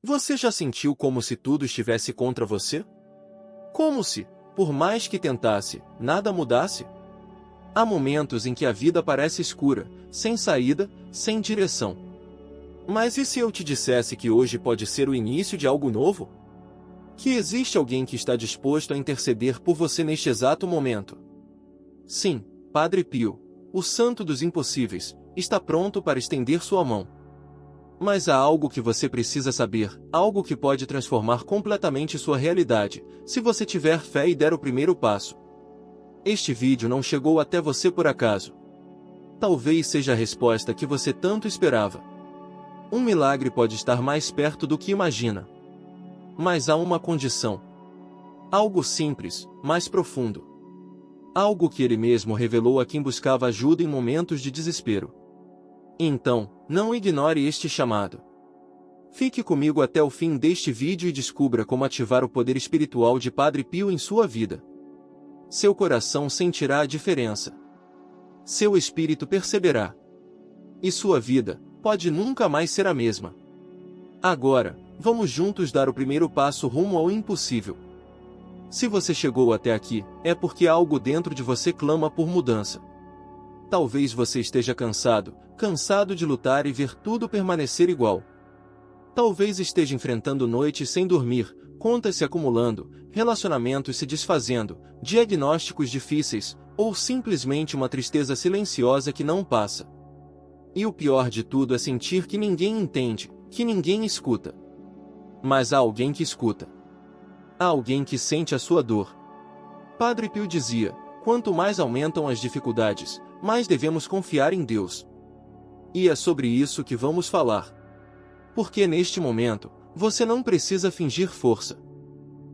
Você já sentiu como se tudo estivesse contra você? Como se, por mais que tentasse, nada mudasse? Há momentos em que a vida parece escura, sem saída, sem direção. Mas e se eu te dissesse que hoje pode ser o início de algo novo? Que existe alguém que está disposto a interceder por você neste exato momento? Sim, Padre Pio, o santo dos impossíveis, está pronto para estender sua mão. Mas há algo que você precisa saber, algo que pode transformar completamente sua realidade, se você tiver fé e der o primeiro passo. Este vídeo não chegou até você por acaso. Talvez seja a resposta que você tanto esperava. Um milagre pode estar mais perto do que imagina. Mas há uma condição. Algo simples, mas profundo. Algo que ele mesmo revelou a quem buscava ajuda em momentos de desespero. Então, não ignore este chamado. Fique comigo até o fim deste vídeo e descubra como ativar o poder espiritual de Padre Pio em sua vida. Seu coração sentirá a diferença. Seu espírito perceberá. E sua vida pode nunca mais ser a mesma. Agora, vamos juntos dar o primeiro passo rumo ao impossível. Se você chegou até aqui, é porque algo dentro de você clama por mudança. Talvez você esteja cansado de lutar e ver tudo permanecer igual. Talvez esteja enfrentando noites sem dormir, contas se acumulando, relacionamentos se desfazendo, diagnósticos difíceis, ou simplesmente uma tristeza silenciosa que não passa. E o pior de tudo é sentir que ninguém entende, que ninguém escuta. Mas há alguém que escuta. Há alguém que sente a sua dor. Padre Pio dizia: quanto mais aumentam as dificuldades, mais devemos confiar em Deus. E é sobre isso que vamos falar. Porque neste momento, você não precisa fingir força.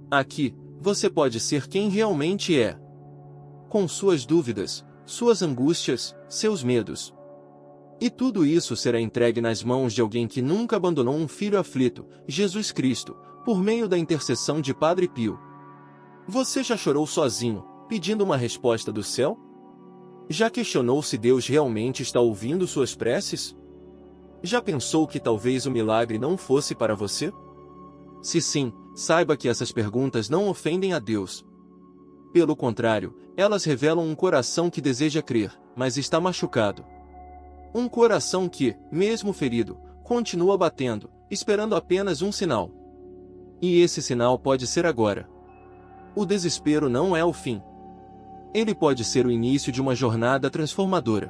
Aqui, você pode ser quem realmente é. Com suas dúvidas, suas angústias, seus medos. E tudo isso será entregue nas mãos de alguém que nunca abandonou um filho aflito, Jesus Cristo, por meio da intercessão de Padre Pio. Você já chorou sozinho, pedindo uma resposta do céu? Já questionou se Deus realmente está ouvindo suas preces? Já pensou que talvez o milagre não fosse para você? Se sim, saiba que essas perguntas não ofendem a Deus. Pelo contrário, elas revelam um coração que deseja crer, mas está machucado. Um coração que, mesmo ferido, continua batendo, esperando apenas um sinal. E esse sinal pode ser agora. O desespero não é o fim. Ele pode ser o início de uma jornada transformadora.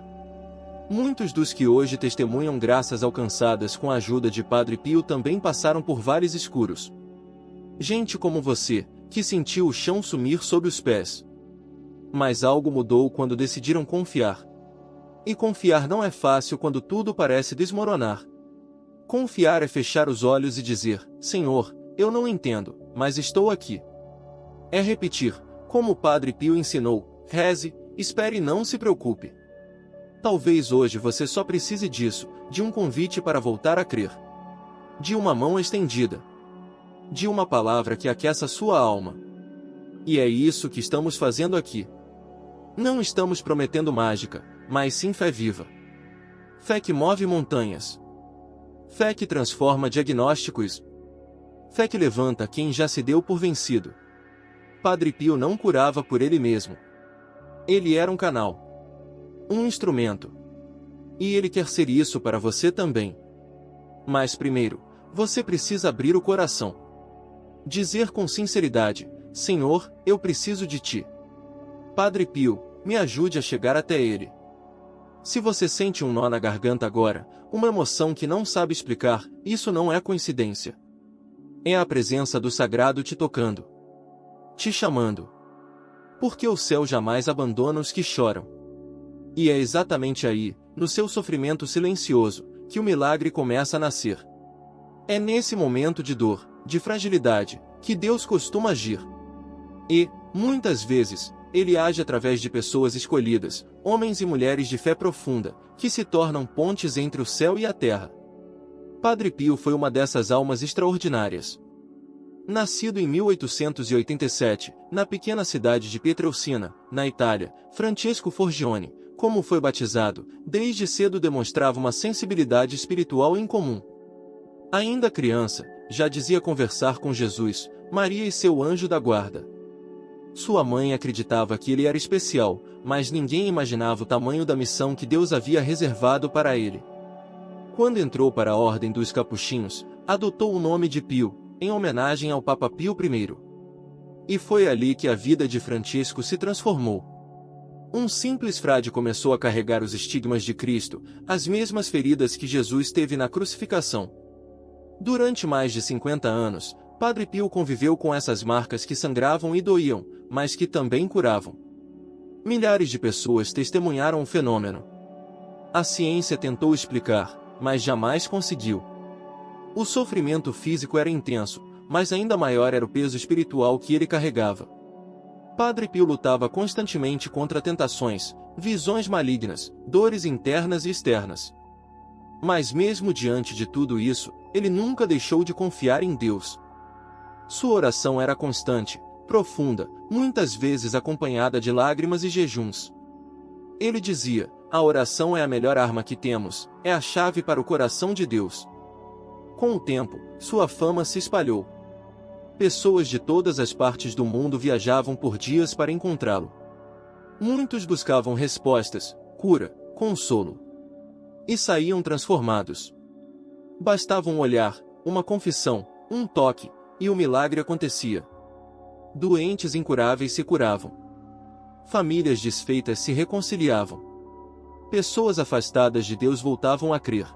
Muitos dos que hoje testemunham graças alcançadas com a ajuda de Padre Pio também passaram por vales escuros. Gente como você, que sentiu o chão sumir sob os pés. Mas algo mudou quando decidiram confiar. E confiar não é fácil quando tudo parece desmoronar. Confiar é fechar os olhos e dizer: Senhor, eu não entendo, mas estou aqui. É repetir, como o Padre Pio ensinou: reze, espere e não se preocupe. Talvez hoje você só precise disso, de um convite para voltar a crer. De uma mão estendida. De uma palavra que aqueça sua alma. E é isso que estamos fazendo aqui. Não estamos prometendo mágica, mas sim fé viva. Fé que move montanhas. Fé que transforma diagnósticos. Fé que levanta quem já se deu por vencido. Padre Pio não curava por ele mesmo. Ele era um canal. Um instrumento. E ele quer ser isso para você também. Mas primeiro, você precisa abrir o coração. Dizer com sinceridade: Senhor, eu preciso de ti. Padre Pio, me ajude a chegar até ele. Se você sente um nó na garganta agora, uma emoção que não sabe explicar, isso não é coincidência. É a presença do sagrado te tocando. Te chamando. Porque o céu jamais abandona os que choram. E é exatamente aí, no seu sofrimento silencioso, que o milagre começa a nascer. É nesse momento de dor, de fragilidade, que Deus costuma agir. E, muitas vezes, Ele age através de pessoas escolhidas, homens e mulheres de fé profunda, que se tornam pontes entre o céu e a terra. Padre Pio foi uma dessas almas extraordinárias. Nascido em 1887, na pequena cidade de Pietrelcina, na Itália, Francesco Forgione, como foi batizado, desde cedo demonstrava uma sensibilidade espiritual incomum. Ainda criança, já dizia conversar com Jesus, Maria e seu anjo da guarda. Sua mãe acreditava que ele era especial, mas ninguém imaginava o tamanho da missão que Deus havia reservado para ele. Quando entrou para a Ordem dos Capuchinhos, adotou o nome de Pio, em homenagem ao Papa Pio I. E foi ali que a vida de Francisco se transformou. Um simples frade começou a carregar os estigmas de Cristo, as mesmas feridas que Jesus teve na crucificação. Durante mais de 50 anos, Padre Pio conviveu com essas marcas que sangravam e doíam, mas que também curavam. Milhares de pessoas testemunharam o fenômeno. A ciência tentou explicar, mas jamais conseguiu. O sofrimento físico era intenso, mas ainda maior era o peso espiritual que ele carregava. Padre Pio lutava constantemente contra tentações, visões malignas, dores internas e externas. Mas mesmo diante de tudo isso, ele nunca deixou de confiar em Deus. Sua oração era constante, profunda, muitas vezes acompanhada de lágrimas e jejuns. Ele dizia: a oração é a melhor arma que temos, é a chave para o coração de Deus. Com o tempo, sua fama se espalhou. Pessoas de todas as partes do mundo viajavam por dias para encontrá-lo. Muitos buscavam respostas, cura, consolo. E saíam transformados. Bastava um olhar, uma confissão, um toque, e o milagre acontecia. Doentes incuráveis se curavam. Famílias desfeitas se reconciliavam. Pessoas afastadas de Deus voltavam a crer.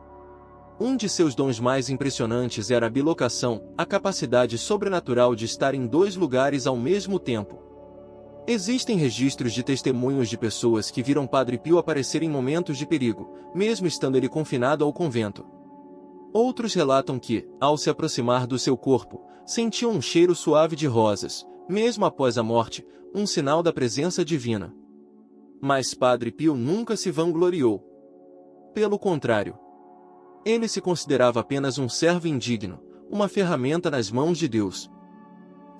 Um de seus dons mais impressionantes era a bilocação, a capacidade sobrenatural de estar em dois lugares ao mesmo tempo. Existem registros de testemunhos de pessoas que viram Padre Pio aparecer em momentos de perigo, mesmo estando ele confinado ao convento. Outros relatam que, ao se aproximar do seu corpo, sentiam um cheiro suave de rosas, mesmo após a morte, um sinal da presença divina. Mas Padre Pio nunca se vangloriou. Pelo contrário, ele se considerava apenas um servo indigno, uma ferramenta nas mãos de Deus.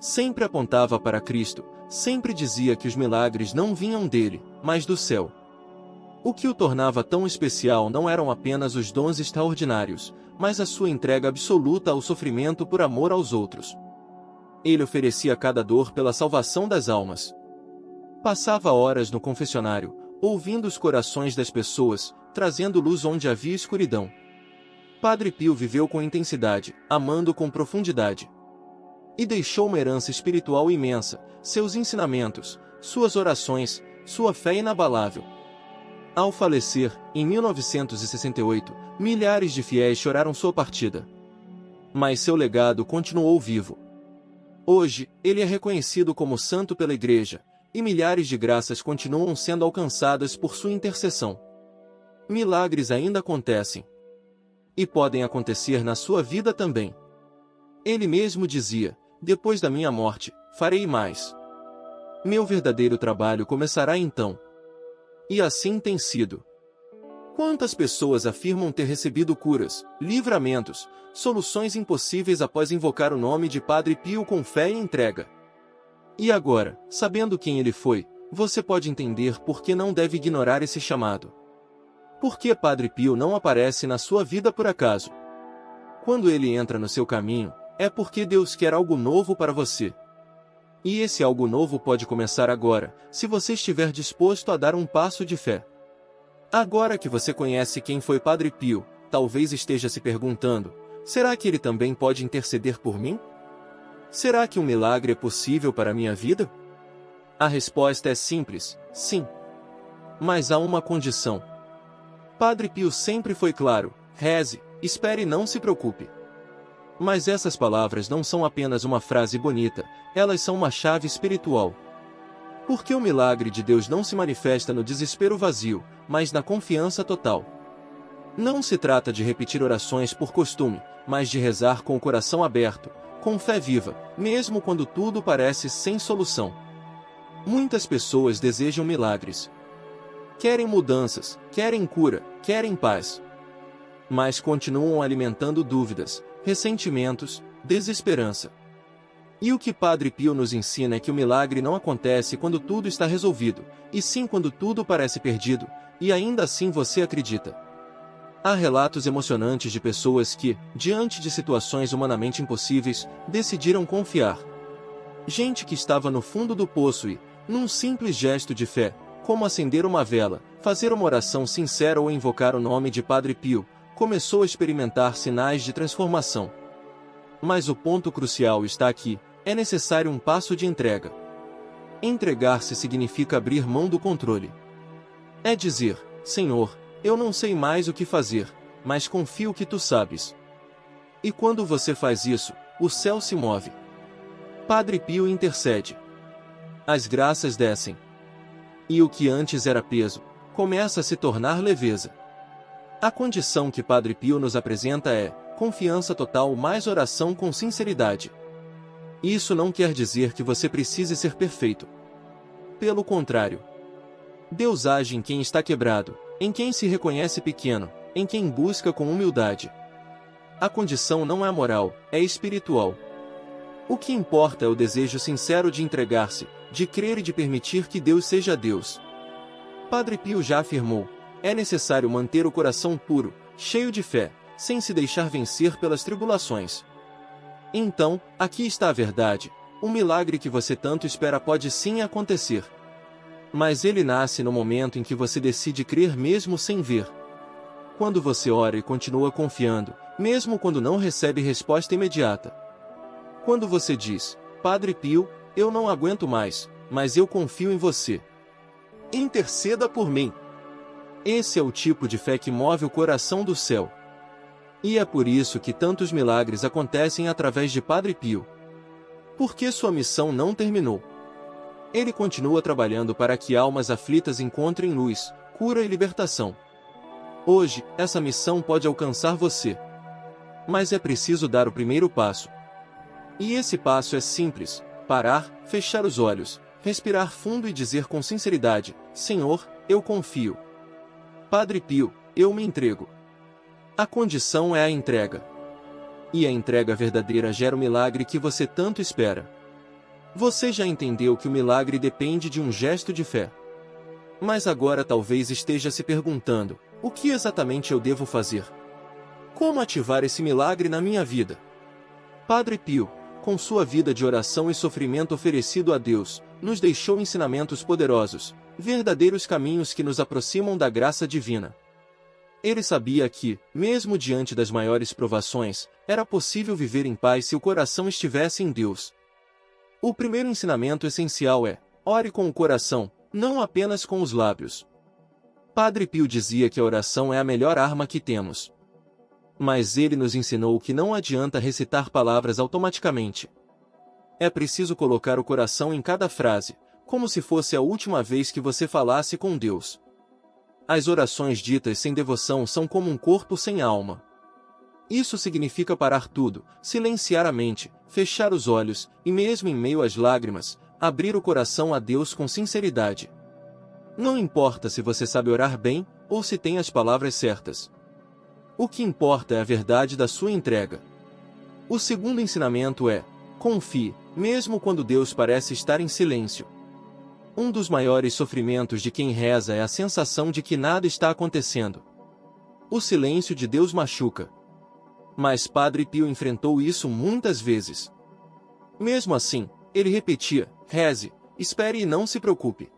Sempre apontava para Cristo, sempre dizia que os milagres não vinham dele, mas do céu. O que o tornava tão especial não eram apenas os dons extraordinários, mas a sua entrega absoluta ao sofrimento por amor aos outros. Ele oferecia cada dor pela salvação das almas. Passava horas no confessionário, ouvindo os corações das pessoas, trazendo luz onde havia escuridão. Padre Pio viveu com intensidade, amando com profundidade. E deixou uma herança espiritual imensa, seus ensinamentos, suas orações, sua fé inabalável. Ao falecer, em 1968, milhares de fiéis choraram sua partida. Mas seu legado continuou vivo. Hoje, ele é reconhecido como santo pela Igreja, e milhares de graças continuam sendo alcançadas por sua intercessão. Milagres ainda acontecem. E podem acontecer na sua vida também. Ele mesmo dizia: depois da minha morte, farei mais. Meu verdadeiro trabalho começará então. E assim tem sido. Quantas pessoas afirmam ter recebido curas, livramentos, soluções impossíveis após invocar o nome de Padre Pio com fé e entrega? E agora, sabendo quem ele foi, você pode entender por que não deve ignorar esse chamado. Por que Padre Pio não aparece na sua vida por acaso? Quando ele entra no seu caminho, é porque Deus quer algo novo para você. E esse algo novo pode começar agora, se você estiver disposto a dar um passo de fé. Agora que você conhece quem foi Padre Pio, talvez esteja se perguntando: será que ele também pode interceder por mim? Será que um milagre é possível para a minha vida? A resposta é simples: sim. Mas há uma condição. Padre Pio sempre foi claro: reze, espere e não se preocupe. Mas essas palavras não são apenas uma frase bonita, elas são uma chave espiritual. Porque o milagre de Deus não se manifesta no desespero vazio, mas na confiança total. Não se trata de repetir orações por costume, mas de rezar com o coração aberto, com fé viva, mesmo quando tudo parece sem solução. Muitas pessoas desejam milagres. Querem mudanças, querem cura, querem paz. Mas continuam alimentando dúvidas, ressentimentos, desesperança. E o que Padre Pio nos ensina é que o milagre não acontece quando tudo está resolvido, e sim quando tudo parece perdido, e ainda assim você acredita. Há relatos emocionantes de pessoas que, diante de situações humanamente impossíveis, decidiram confiar. Gente que estava no fundo do poço e, num simples gesto de fé, como acender uma vela, fazer uma oração sincera ou invocar o nome de Padre Pio, começou a experimentar sinais de transformação. Mas o ponto crucial está aqui: é necessário um passo de entrega. Entregar-se significa abrir mão do controle. É dizer: Senhor, eu não sei mais o que fazer, mas confio que tu sabes. E quando você faz isso, o céu se move. Padre Pio intercede. As graças descem. E o que antes era peso, começa a se tornar leveza. A condição que Padre Pio nos apresenta é confiança total mais oração com sinceridade. Isso não quer dizer que você precise ser perfeito. Pelo contrário. Deus age em quem está quebrado, em quem se reconhece pequeno, em quem busca com humildade. A condição não é moral, é espiritual. O que importa é o desejo sincero de entregar-se, de crer e de permitir que Deus seja Deus. Padre Pio já afirmou: é necessário manter o coração puro, cheio de fé, sem se deixar vencer pelas tribulações. Então, aqui está a verdade: o milagre que você tanto espera pode sim acontecer. Mas ele nasce no momento em que você decide crer mesmo sem ver. Quando você ora e continua confiando, mesmo quando não recebe resposta imediata. Quando você diz: Padre Pio, eu não aguento mais, mas eu confio em você. Interceda por mim. Esse é o tipo de fé que move o coração do céu. E é por isso que tantos milagres acontecem através de Padre Pio. Porque sua missão não terminou. Ele continua trabalhando para que almas aflitas encontrem luz, cura e libertação. Hoje, essa missão pode alcançar você. Mas é preciso dar o primeiro passo. E esse passo é simples: parar, fechar os olhos, respirar fundo e dizer com sinceridade: Senhor, eu confio. Padre Pio, eu me entrego. A condição é a entrega. E a entrega verdadeira gera o milagre que você tanto espera. Você já entendeu que o milagre depende de um gesto de fé. Mas agora talvez esteja se perguntando: o que exatamente eu devo fazer? Como ativar esse milagre na minha vida? Padre Pio, com sua vida de oração e sofrimento oferecido a Deus, nos deixou ensinamentos poderosos, verdadeiros caminhos que nos aproximam da graça divina. Ele sabia que, mesmo diante das maiores provações, era possível viver em paz se o coração estivesse em Deus. O primeiro ensinamento essencial é: ore com o coração, não apenas com os lábios. Padre Pio dizia que a oração é a melhor arma que temos. Mas ele nos ensinou que não adianta recitar palavras automaticamente. É preciso colocar o coração em cada frase, como se fosse a última vez que você falasse com Deus. As orações ditas sem devoção são como um corpo sem alma. Isso significa parar tudo, silenciar a mente, fechar os olhos, e mesmo em meio às lágrimas, abrir o coração a Deus com sinceridade. Não importa se você sabe orar bem, ou se tem as palavras certas. O que importa é a verdade da sua entrega. O segundo ensinamento é: confie, mesmo quando Deus parece estar em silêncio. Um dos maiores sofrimentos de quem reza é a sensação de que nada está acontecendo. O silêncio de Deus machuca. Mas Padre Pio enfrentou isso muitas vezes. Mesmo assim, ele repetia: reze, espere e não se preocupe.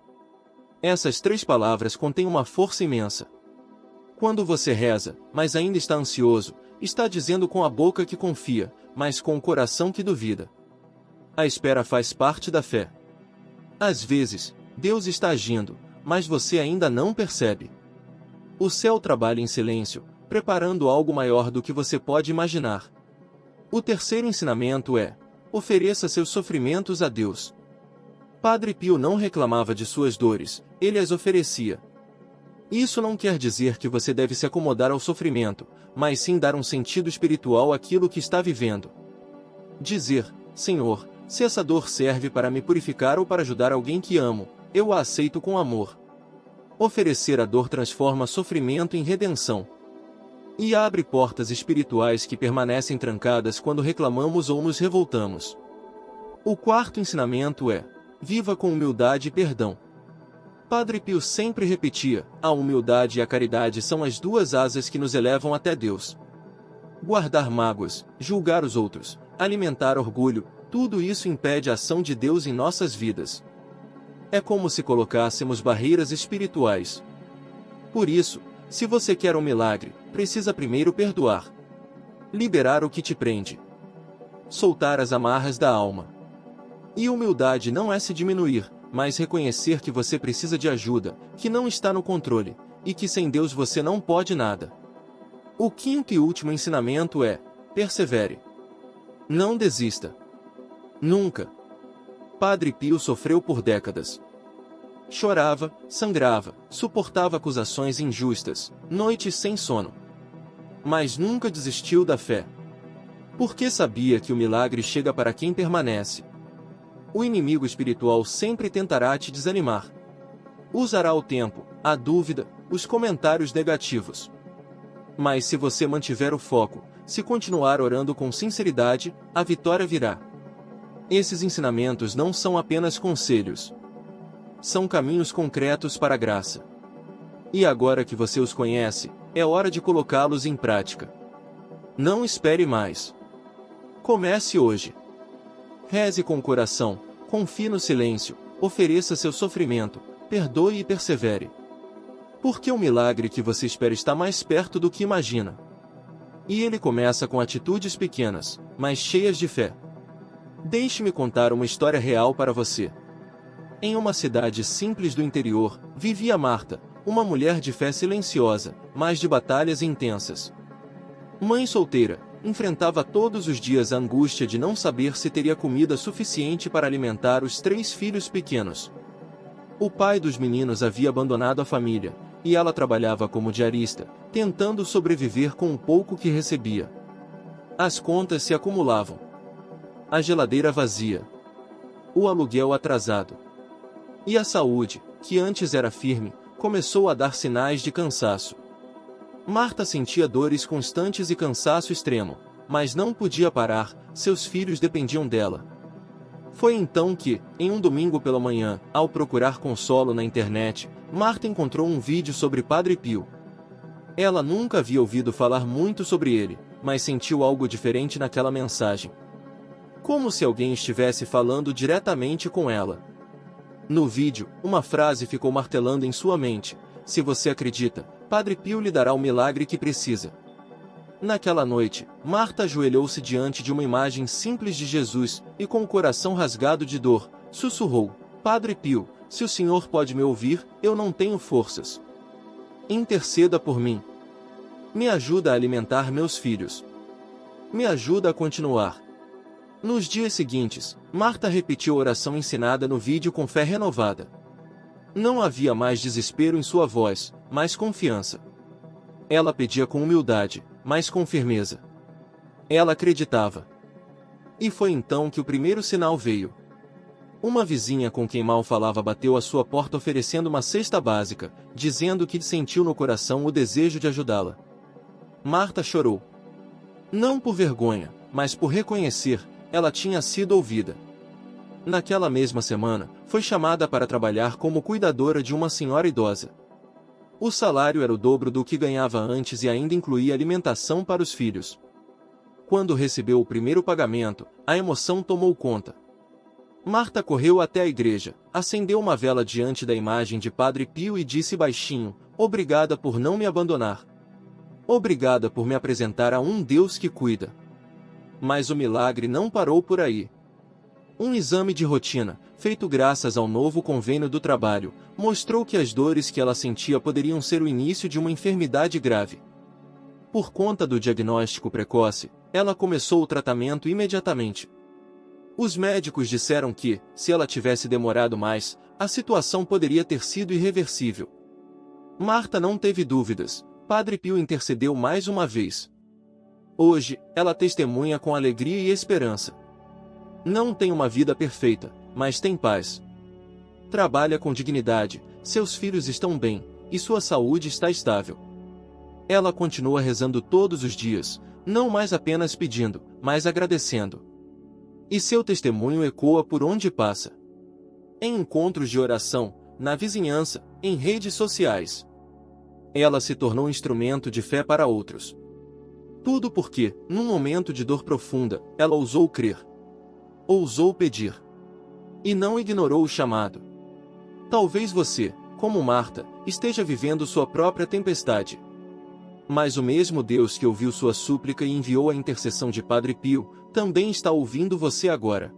Essas 3 palavras contêm uma força imensa. Quando você reza, mas ainda está ansioso, está dizendo com a boca que confia, mas com o coração que duvida. A espera faz parte da fé. Às vezes, Deus está agindo, mas você ainda não percebe. O céu trabalha em silêncio, preparando algo maior do que você pode imaginar. O terceiro ensinamento é: ofereça seus sofrimentos a Deus. Padre Pio não reclamava de suas dores, ele as oferecia. Isso não quer dizer que você deve se acomodar ao sofrimento, mas sim dar um sentido espiritual àquilo que está vivendo. Dizer: Senhor, se essa dor serve para me purificar ou para ajudar alguém que amo, eu a aceito com amor. Oferecer a dor transforma sofrimento em redenção. E abre portas espirituais que permanecem trancadas quando reclamamos ou nos revoltamos. O quarto ensinamento é: viva com humildade e perdão. Padre Pio sempre repetia: a humildade e a caridade são as duas asas que nos elevam até Deus. Guardar mágoas, julgar os outros, alimentar orgulho, tudo isso impede a ação de Deus em nossas vidas. É como se colocássemos barreiras espirituais. Por isso, se você quer um milagre, precisa primeiro perdoar. Liberar o que te prende. Soltar as amarras da alma. E humildade não é se diminuir, mas reconhecer que você precisa de ajuda, que não está no controle, e que sem Deus você não pode nada. O quinto e último ensinamento é: persevere. Não desista. Nunca. Padre Pio sofreu por décadas. Chorava, sangrava, suportava acusações injustas, noites sem sono. Mas nunca desistiu da fé. Porque sabia que o milagre chega para quem permanece. O inimigo espiritual sempre tentará te desanimar. Usará o tempo, a dúvida, os comentários negativos. Mas se você mantiver o foco, se continuar orando com sinceridade, a vitória virá. Esses ensinamentos não são apenas conselhos. São caminhos concretos para a graça. E agora que você os conhece, é hora de colocá-los em prática. Não espere mais. Comece hoje. Reze com o coração, confie no silêncio, ofereça seu sofrimento, perdoe e persevere. Porque o milagre que você espera está mais perto do que imagina. E ele começa com atitudes pequenas, mas cheias de fé. Deixe-me contar uma história real para você. Em uma cidade simples do interior, vivia Marta, uma mulher de fé silenciosa, mas de batalhas intensas. Mãe solteira, enfrentava todos os dias a angústia de não saber se teria comida suficiente para alimentar os 3 filhos pequenos. O pai dos meninos havia abandonado a família, e ela trabalhava como diarista, tentando sobreviver com o pouco que recebia. As contas se acumulavam. A geladeira vazia. O aluguel atrasado. E a saúde, que antes era firme, começou a dar sinais de cansaço. Marta sentia dores constantes e cansaço extremo, mas não podia parar, seus filhos dependiam dela. Foi então que, em um domingo pela manhã, ao procurar consolo na internet, Marta encontrou um vídeo sobre Padre Pio. Ela nunca havia ouvido falar muito sobre ele, mas sentiu algo diferente naquela mensagem. Como se alguém estivesse falando diretamente com ela. No vídeo, uma frase ficou martelando em sua mente: se você acredita, Padre Pio lhe dará o milagre que precisa. Naquela noite, Marta ajoelhou-se diante de uma imagem simples de Jesus, e com o coração rasgado de dor, sussurrou: Padre Pio, se o Senhor pode me ouvir, eu não tenho forças. Interceda por mim. Me ajuda a alimentar meus filhos. Me ajuda a continuar. Nos dias seguintes, Marta repetiu a oração ensinada no vídeo com fé renovada. Não havia mais desespero em sua voz, mas confiança. Ela pedia com humildade, mas com firmeza. Ela acreditava. E foi então que o primeiro sinal veio. Uma vizinha com quem mal falava bateu à sua porta oferecendo uma cesta básica, dizendo que sentiu no coração o desejo de ajudá-la. Marta chorou. Não por vergonha, mas por reconhecer, ela tinha sido ouvida. Naquela mesma semana, foi chamada para trabalhar como cuidadora de uma senhora idosa. O salário era o dobro do que ganhava antes e ainda incluía alimentação para os filhos. Quando recebeu o primeiro pagamento, a emoção tomou conta. Marta correu até a igreja, acendeu uma vela diante da imagem de Padre Pio e disse baixinho: Obrigada por não me abandonar. Obrigada por me apresentar a um Deus que cuida. Mas o milagre não parou por aí. Um exame de rotina, feito graças ao novo convênio do trabalho, mostrou que as dores que ela sentia poderiam ser o início de uma enfermidade grave. Por conta do diagnóstico precoce, ela começou o tratamento imediatamente. Os médicos disseram que, se ela tivesse demorado mais, a situação poderia ter sido irreversível. Marta não teve dúvidas, Padre Pio intercedeu mais uma vez. Hoje, ela testemunha com alegria e esperança. Não tem uma vida perfeita, mas tem paz. Trabalha com dignidade, seus filhos estão bem, e sua saúde está estável. Ela continua rezando todos os dias, não mais apenas pedindo, mas agradecendo. E seu testemunho ecoa por onde passa. Em encontros de oração, na vizinhança, em redes sociais. Ela se tornou instrumento de fé para outros. Tudo porque, num momento de dor profunda, ela ousou crer. Ousou pedir. E não ignorou o chamado. Talvez você, como Marta, esteja vivendo sua própria tempestade. Mas o mesmo Deus que ouviu sua súplica e enviou a intercessão de Padre Pio, também está ouvindo você agora.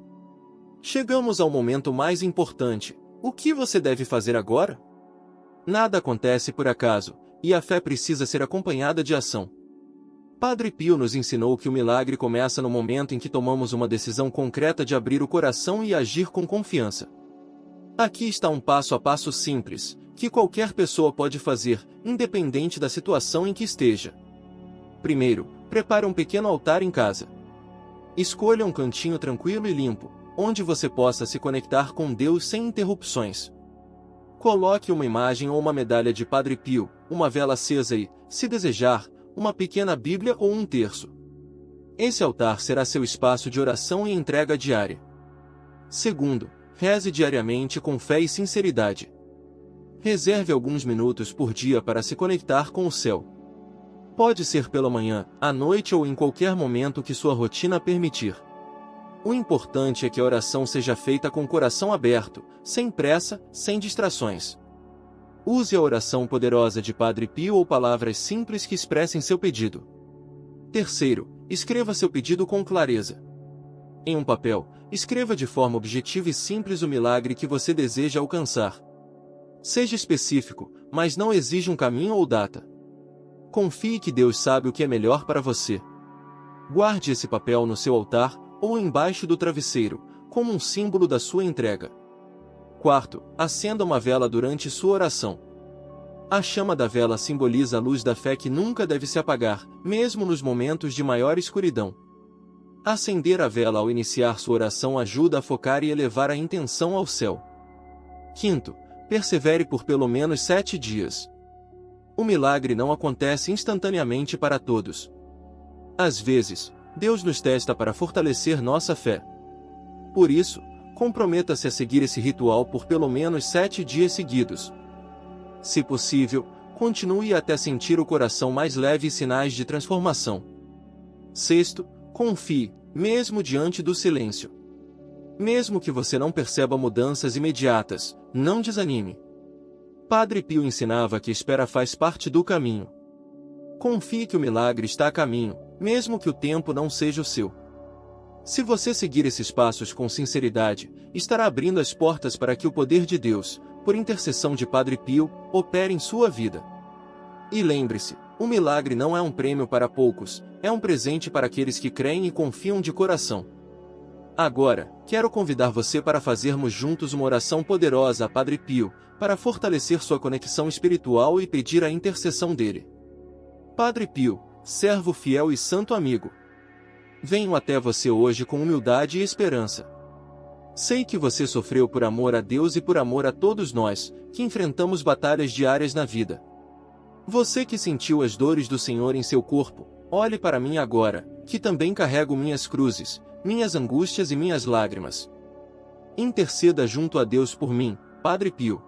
Chegamos ao momento mais importante. O que você deve fazer agora? Nada acontece por acaso, e a fé precisa ser acompanhada de ação. Padre Pio nos ensinou que o milagre começa no momento em que tomamos uma decisão concreta de abrir o coração e agir com confiança. Aqui está um passo a passo simples, que qualquer pessoa pode fazer, independente da situação em que esteja. Primeiro, prepare um pequeno altar em casa. Escolha um cantinho tranquilo e limpo, onde você possa se conectar com Deus sem interrupções. Coloque uma imagem ou uma medalha de Padre Pio, uma vela acesa e, se desejar, uma pequena Bíblia ou um terço. Esse altar será seu espaço de oração e entrega diária. Segundo, reze diariamente com fé e sinceridade. Reserve alguns minutos por dia para se conectar com o céu. Pode ser pela manhã, à noite ou em qualquer momento que sua rotina permitir. O importante é que a oração seja feita com o coração aberto, sem pressa, sem distrações. Use a oração poderosa de Padre Pio ou palavras simples que expressem seu pedido. Terceiro, escreva seu pedido com clareza. Em um papel, escreva de forma objetiva e simples o milagre que você deseja alcançar. Seja específico, mas não exija um caminho ou data. Confie que Deus sabe o que é melhor para você. Guarde esse papel no seu altar, ou embaixo do travesseiro, como um símbolo da sua entrega. Quarto, acenda uma vela durante sua oração. A chama da vela simboliza a luz da fé que nunca deve se apagar, mesmo nos momentos de maior escuridão. Acender a vela ao iniciar sua oração ajuda a focar e elevar a intenção ao céu. Quinto, persevere por pelo menos 7 dias. O milagre não acontece instantaneamente para todos. Às vezes, Deus nos testa para fortalecer nossa fé. Por isso, comprometa-se a seguir esse ritual por pelo menos 7 dias seguidos. Se possível, continue até sentir o coração mais leve e sinais de transformação. Sexto, confie, mesmo diante do silêncio. Mesmo que você não perceba mudanças imediatas, não desanime. Padre Pio ensinava que a espera faz parte do caminho. Confie que o milagre está a caminho, mesmo que o tempo não seja o seu. Se você seguir esses passos com sinceridade, estará abrindo as portas para que o poder de Deus, por intercessão de Padre Pio, opere em sua vida. E lembre-se, o milagre não é um prêmio para poucos, é um presente para aqueles que creem e confiam de coração. Agora, quero convidar você para fazermos juntos uma oração poderosa a Padre Pio, para fortalecer sua conexão espiritual e pedir a intercessão dele. Padre Pio, servo fiel e santo amigo, venho até você hoje com humildade e esperança. Sei que você sofreu por amor a Deus e por amor a todos nós, que enfrentamos batalhas diárias na vida. Você que sentiu as dores do Senhor em seu corpo, olhe para mim agora, que também carrego minhas cruzes, minhas angústias e minhas lágrimas. Interceda junto a Deus por mim, Padre Pio.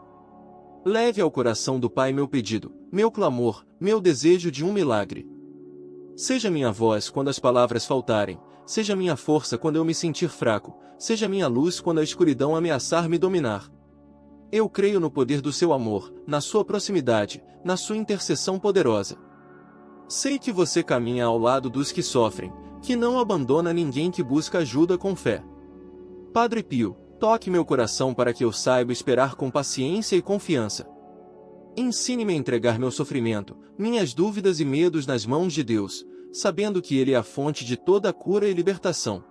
Leve ao coração do Pai meu pedido, meu clamor, meu desejo de um milagre. Seja minha voz quando as palavras faltarem, seja minha força quando eu me sentir fraco, seja minha luz quando a escuridão ameaçar me dominar. Eu creio no poder do seu amor, na sua proximidade, na sua intercessão poderosa. Sei que você caminha ao lado dos que sofrem, que não abandona ninguém que busca ajuda com fé. Padre Pio, toque meu coração para que eu saiba esperar com paciência e confiança. Ensine-me a entregar meu sofrimento, minhas dúvidas e medos nas mãos de Deus, sabendo que Ele é a fonte de toda a cura e libertação.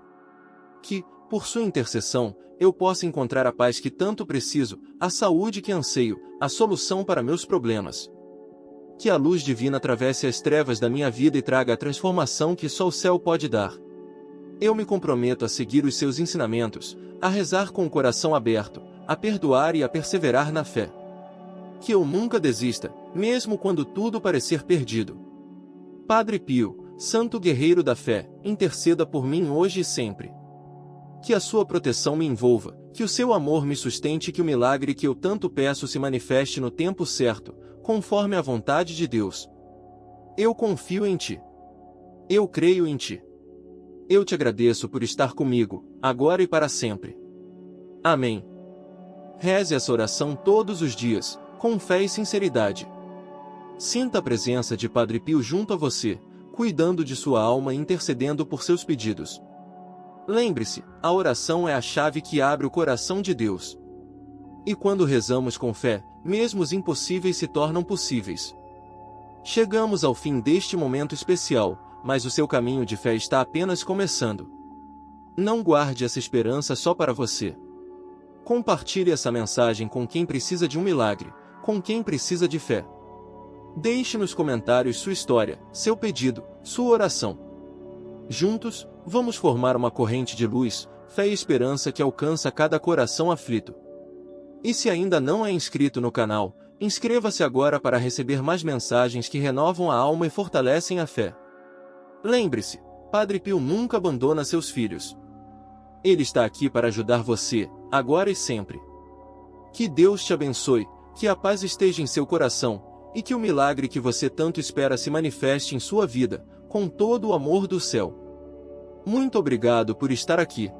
Que, por sua intercessão, eu possa encontrar a paz que tanto preciso, a saúde que anseio, a solução para meus problemas. Que a luz divina atravesse as trevas da minha vida e traga a transformação que só o céu pode dar. Eu me comprometo a seguir os seus ensinamentos, a rezar com o coração aberto, a perdoar e a perseverar na fé. Que eu nunca desista, mesmo quando tudo parecer perdido. Padre Pio, santo guerreiro da fé, interceda por mim hoje e sempre. Que a sua proteção me envolva, que o seu amor me sustente e que o milagre que eu tanto peço se manifeste no tempo certo, conforme a vontade de Deus. Eu confio em Ti. Eu creio em Ti. Eu te agradeço por estar comigo, agora e para sempre. Amém. Reze essa oração todos os dias, com fé e sinceridade. Sinta a presença de Padre Pio junto a você, cuidando de sua alma e intercedendo por seus pedidos. Lembre-se, a oração é a chave que abre o coração de Deus. E quando rezamos com fé, mesmo os impossíveis se tornam possíveis. Chegamos ao fim deste momento especial, mas o seu caminho de fé está apenas começando. Não guarde essa esperança só para você. Compartilhe essa mensagem com quem precisa de um milagre, com quem precisa de fé. Deixe nos comentários sua história, seu pedido, sua oração. Juntos, vamos formar uma corrente de luz, fé e esperança que alcança cada coração aflito. E se ainda não é inscrito no canal, inscreva-se agora para receber mais mensagens que renovam a alma e fortalecem a fé. Lembre-se, Padre Pio nunca abandona seus filhos. Ele está aqui para ajudar você, agora e sempre. Que Deus te abençoe, que a paz esteja em seu coração, e que o milagre que você tanto espera se manifeste em sua vida, com todo o amor do céu. Muito obrigado por estar aqui.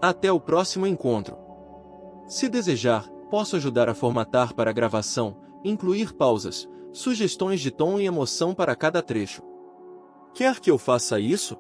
Até o próximo encontro. Se desejar, posso ajudar a formatar para a gravação, incluir pausas, sugestões de tom e emoção para cada trecho. Quer que eu faça isso?